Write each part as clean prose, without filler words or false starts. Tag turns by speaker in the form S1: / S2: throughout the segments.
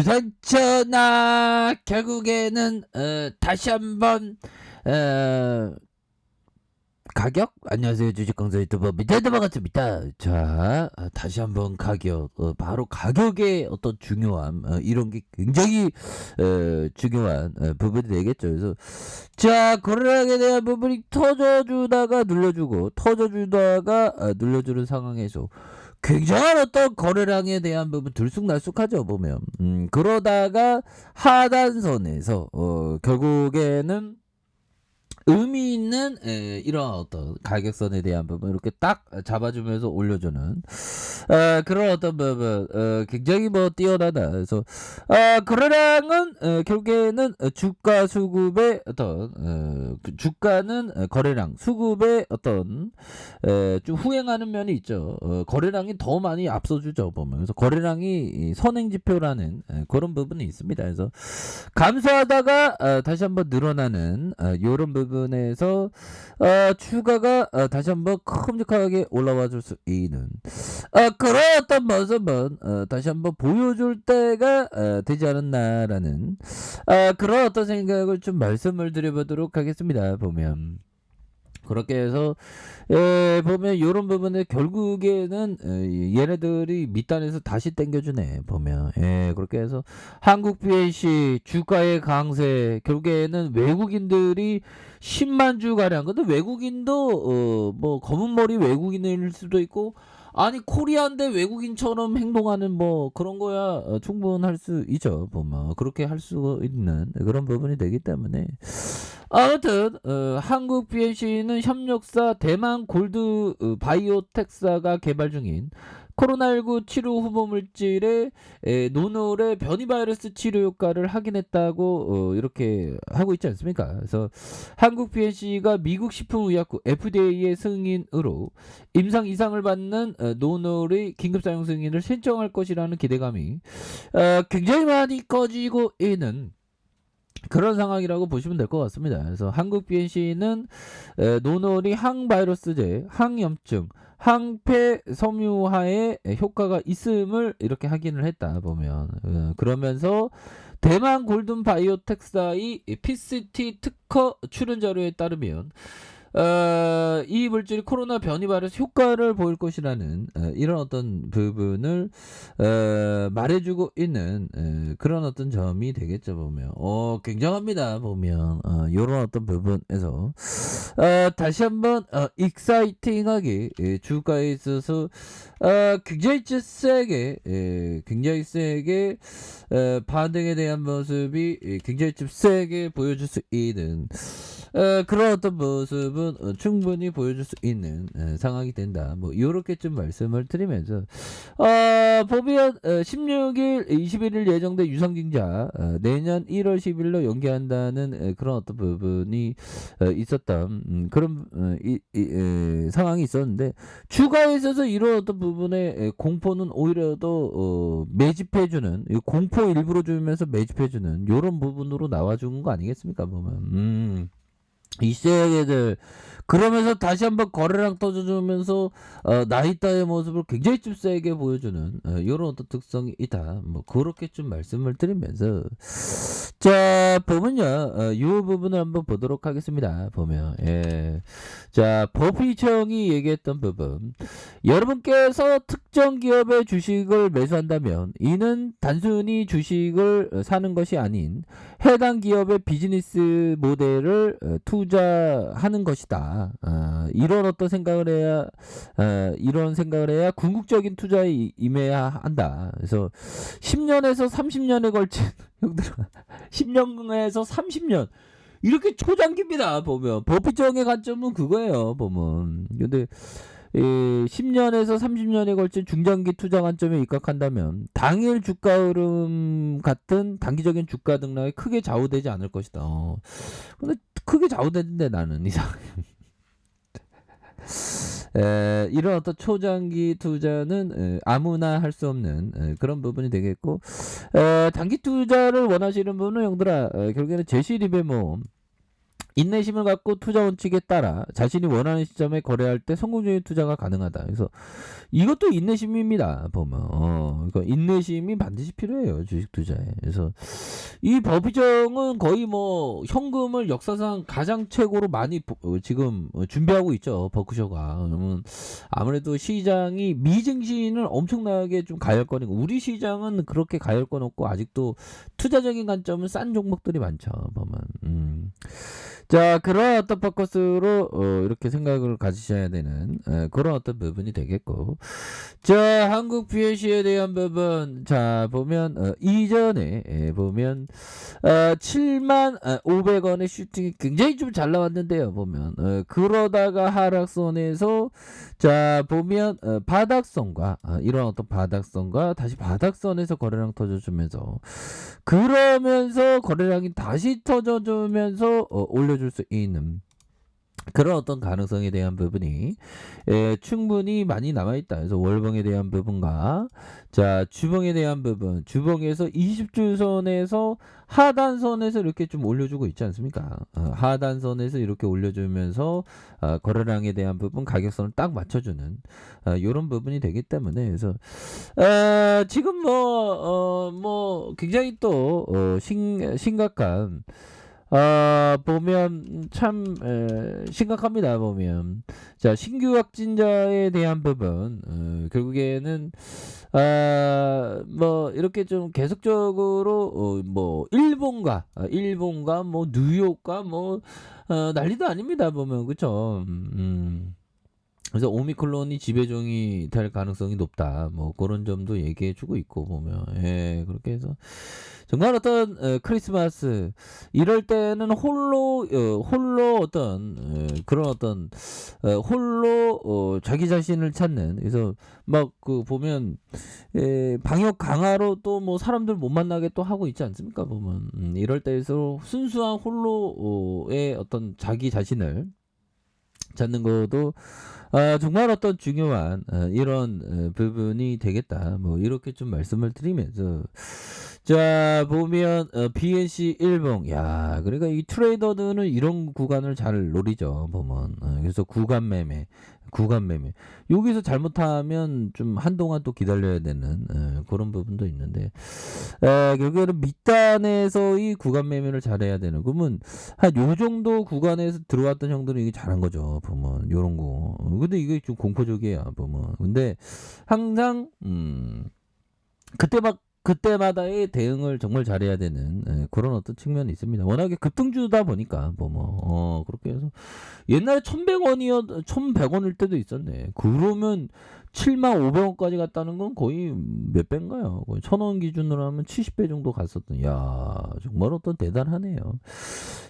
S1: 두산전나 결국에는 다시 한번 어, 가격? 안녕하세요, 주식강사 유튜버 밑에도 반갑습니다. 자, 다시 한번 가격, 바로 가격의 어떤 중요함, 이런 게 굉장히 중요한 부분이 되겠죠. 그래서 자, 거래량에 대한 부분이 터져주다가 눌려주고 터져주다가 눌려주는 상황에서 굉장한 어떤 거래량에 대한 부분 들쑥날쑥하죠, 보면. 그러다가 하단선에서 결국에는 의미 있는 이런 어떤 가격선에 대한 부분 이렇게 딱 잡아주면서 올려주는 그런 어떤 부분 굉장히 뭐 뛰어나다. 그래서 거래량은 결국에는 주가 수급의 어떤 그 주가는 거래량 수급의 어떤 좀 후행하는 면이 있죠. 거래량이 더 많이 앞서주죠, 보면. 그래서 거래량이 선행지표라는 그런 부분이 있습니다. 그래서 감소하다가 다시 한번 늘어나는 이런 부분에서 주가가 다시 한번 큼직하게 올라와 줄 수 있는 그런 어떤 모습은 다시 한번 보여줄 때가 되지 않았나라는 그런 어떤 생각을 좀 말씀을 드려보도록 하겠습니다. 보면 그렇게 해서 보면 이런 부분에 결국에는 얘네들이 밑단에서 다시 땡겨주네, 보면. 그렇게 해서 한국 BNC 주가의 강세, 결국에는 외국인들이 10만 주 가량. 근데 외국인도 뭐 검은 머리 외국인일 수도 있고, 아니 코리아인데 외국인처럼 행동하는 뭐 그런 거야 충분할 수 있죠, 보면. 그렇게 할 수 있는 그런 부분이 되기 때문에 아무튼 한국 BNC는 협력사 대만 골드 바이오텍사가 개발 중인 코로나19 치료 후보 물질의 노놀의 변이 바이러스 치료 효과를 확인했다고 이렇게 하고 있지 않습니까? 그래서 한국 BNC가 미국 식품의약국 FDA의 승인으로 임상 이상을 받는 노놀의 긴급 사용 승인을 신청할 것이라는 기대감이 굉장히 많이 커지고 있는 그런 상황이라고 보시면 될 것 같습니다. 그래서 한국 BNC는 노놀이 항바이러스제, 항염증, 항폐 섬유화에 효과가 있음을 이렇게 확인을 했다, 보면. 그러면서 대만 골든 바이오텍사의 PCT 특허 출연 자료에 따르면 이 물질이 코로나 변이 바이러스 효과를 보일 것이라는 이런 어떤 부분을 말해주고 있는 그런 어떤 점이 되겠죠, 보면. 굉장합니다, 보면. 이런 어떤 부분에서 다시 한번 익사이팅하게 주가에 있어서 굉장히 세게 굉장히 세게 반등에 대한 모습이 굉장히 좀 세게 보여줄 수 있는 그런 어떤 모습은 충분히 보여줄 수 있는 상황이 된다. 뭐 이렇게 좀 말씀을 드리면서 보면 16일, 21일 예정된 유상증자 내년 1월 10일로 연기한다는 그런 어떤 부분이 있었던 그런 상황이 있었는데 주가에 있어서 이런 어떤 부분의 공포는 오히려 더 매집해주는 공포 일부러 주면서 매집해주는 이런 부분으로 나와주는 거 아니겠습니까, 보면. 이세계들 그러면서 다시 한번 거래량 터져주면서 나이따의 모습을 굉장히 좀 세게 보여주는 이런 어떤 특성이 있다. 뭐 그렇게 좀 말씀을 드리면서 자 보면요 이 부분을 한번 보도록 하겠습니다. 보면 자 버피청이 얘기했던 부분, 여러분께서 특정 기업의 주식을 매수한다면 이는 단순히 주식을 사는 것이 아닌 해당 기업의 비즈니스 모델을 투자하는 것이다. 이런 어떤 생각을 해야 이런 생각을 해야 궁극적인 투자에 임해야 한다. 그래서 10년에서 30년에 걸친 형들아 10년에서 30년 이렇게 초장기입니다. 보면 버피정의 관점은 그거예요, 보면. 근데 10년에서 30년에 걸친 중장기 투자 관점에 입각한다면 당일 주가 흐름 같은 단기적인 주가 등락에 크게 좌우되지 않을 것이다. 근데 크게 좌우되는데 나는 이상. 이런 어떤 초장기 투자는 아무나 할 수 없는 그런 부분이 되겠고, 단기 투자를 원하시는 분은 형들아 결국에는 제시리베모 인내심을 갖고 투자 원칙에 따라 자신이 원하는 시점에 거래할 때 성공적인 투자가 가능하다. 그래서 이것도 인내심입니다. 보면 그러니까 인내심이 반드시 필요해요. 주식 투자에. 그래서 이 법이정은 거의 뭐 현금을 역사상 가장 최고로 많이 지금 준비하고 있죠. 버크셔가. 그러면 아무래도 시장이 미증신을 엄청나게 좀 가열거리고 우리 시장은 그렇게 가열건 없고 아직도 투자적인 관점은 싼 종목들이 많죠. 보면. 자, 그런 어떤 포커스로 이렇게 생각을 가지셔야 되는 그런 어떤 부분이 되겠고, 자, 한국 BLC에 대한 부분, 자, 보면 이전에 보면 7만 500원의 슈팅이 굉장히 좀 잘 나왔는데요. 보면 그러다가 하락선에서 자 보면 바닥선과 이런 어떤 바닥선과 다시 바닥선에서 거래량 터져주면서 그러면서 거래량이 다시 터져주면서 올려줄 수 있는 그런 어떤 가능성에 대한 부분이 충분히 많이 남아있다. 그래서 월봉에 대한 부분과 자 주봉에 대한 부분, 주봉에서 20주선에서 하단선에서 이렇게 좀 올려주고 있지 않습니까? 하단선에서 이렇게 올려주면서 거래량에 대한 부분, 가격선을 딱 맞춰주는 이런 부분이 되기 때문에 그래서 지금 뭐 굉장히 또 심각한 보면 참 심각합니다. 보면 자 신규 확진자에 대한 부분 결국에는 뭐 이렇게 좀 계속적으로 뭐 일본과 뭐 뉴욕과 뭐 난리도 아닙니다. 보면 그쵸? 그래서 오미크론이 지배종이 될 가능성이 높다. 뭐 그런 점도 얘기해주고 있고 보면 그렇게 해서 정말 어떤 크리스마스 이럴 때는 홀로 어떤 그런 어떤 홀로 자기 자신을 찾는 그래서 막 그 보면 방역 강화로 또 뭐 사람들 못 만나게 또 하고 있지 않습니까 보면 이럴 때일수록 순수한 홀로의 어떤 자기 자신을 찾는 것도 정말 어떤 중요한 이런 부분이 되겠다. 뭐 이렇게 좀 말씀을 드리면서 자 보면 BNC 일봉 야 그러니까 이 트레이더들은 이런 구간을 잘 노리죠. 보면 그래서 구간 매매 여기서 잘못하면 좀 한동안 또 기다려야 되는 그런 부분도 있는데 결국에는 밑단에서의 구간 매매를 잘해야 되는 그러면 한 요 정도 구간에서 들어왔던 형들은 이게 잘한 거죠. 보면 요런 거. 근데 이게 좀 공포적이에요. 보면. 근데 항상 그때마다의 대응을 정말 잘해야 되는 그런 어떤 측면이 있습니다. 워낙에 급등주다 보니까 뭐 그렇게 해서 옛날에 1,100원일 때도 있었네. 그러면 75,500원까지 갔다는 건 거의 몇 배인가요? 거의 1,000원 기준으로 하면 70배 정도 갔었던. 야 정말 어떤 대단하네요.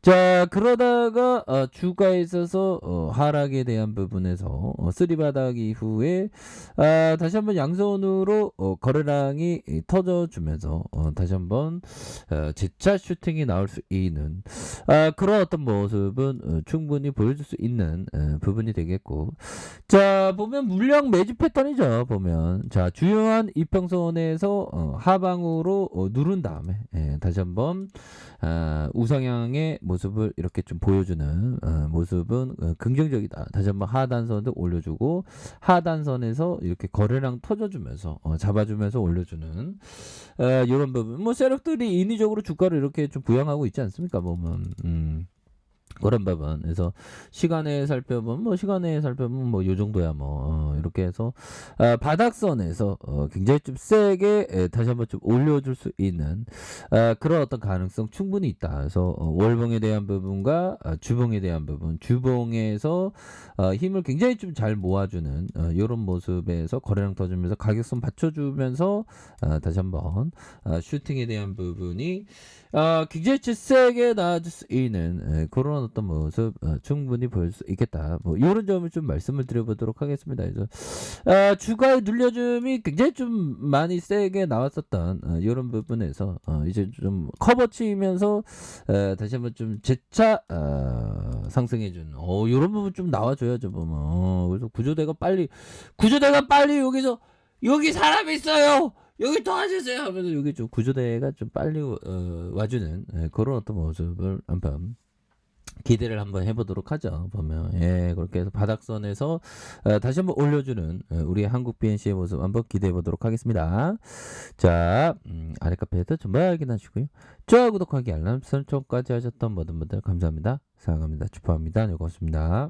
S1: 자 그러다가 주가에 있어서 하락에 대한 부분에서 쓰리바닥 이후에 다시 한번 양선으로 거래량이 터져주면서 다시 한번 재차 슈팅이 나올 수 있는 그런 어떤 모습은 충분히 보여줄 수 있는 부분이 되겠고 자 보면 물량 매집 패턴이죠. 보면 자 주요한 이평선에서 하방으로 누른 다음에 다시 한번 우상향의 모습을 이렇게 좀 보여주는 모습은 긍정적이다. 다시 한번 하단선도 올려주고 하단선에서 이렇게 거래량 터져주면서 잡아주면서 올려주는 이런 부분 뭐 세력들이 인위적으로 주가를 이렇게 좀 부양하고 있지 않습니까 보면 그런 부분 그래서 시간에 살펴보면 뭐 요 정도야 뭐 이렇게 해서 바닥선에서 굉장히 좀 세게 다시 한번 좀 올려줄 수 있는 그런 어떤 가능성 충분히 있다. 그래서 월봉에 대한 부분과 주봉에 대한 부분 주봉에서 힘을 굉장히 좀 잘 모아주는 이런 모습에서 거래량 터주면서 가격선 받쳐주면서 다시 한번 슈팅에 대한 부분이 굉장히 세게 나아질 수 있는 그런 어떤 모습 충분히 보일 수 있겠다. 뭐 이런 점을 좀 말씀을 드려보도록 하겠습니다. 그래서 주가의 눌려줌이 굉장히 좀 많이 세게 나왔었던 이런 부분에서 이제 좀 커버치면서 다시 한번 좀 재차 상승해준 이런 부분 좀 나와줘야죠. 보면 그래서 구조대가 빨리 여기 사람 있어요. 여기 도와주세요 하면서 여기 좀 구조대가 좀 빨리 와주는 그런 어떤 모습을 한번 기대를 한번 해보도록 하죠. 보면 예, 그렇게 해서 바닥선에서 다시 한번 올려주는 우리 한국 BNC의 모습 한번 기대해 보도록 하겠습니다. 자, 아래 카페에서 좀 확인하시고요. 좋아요, 구독하기, 알람 설정까지 하셨던 모든 분들 감사합니다. 사랑합니다. 축하합니다. 고맙습니다.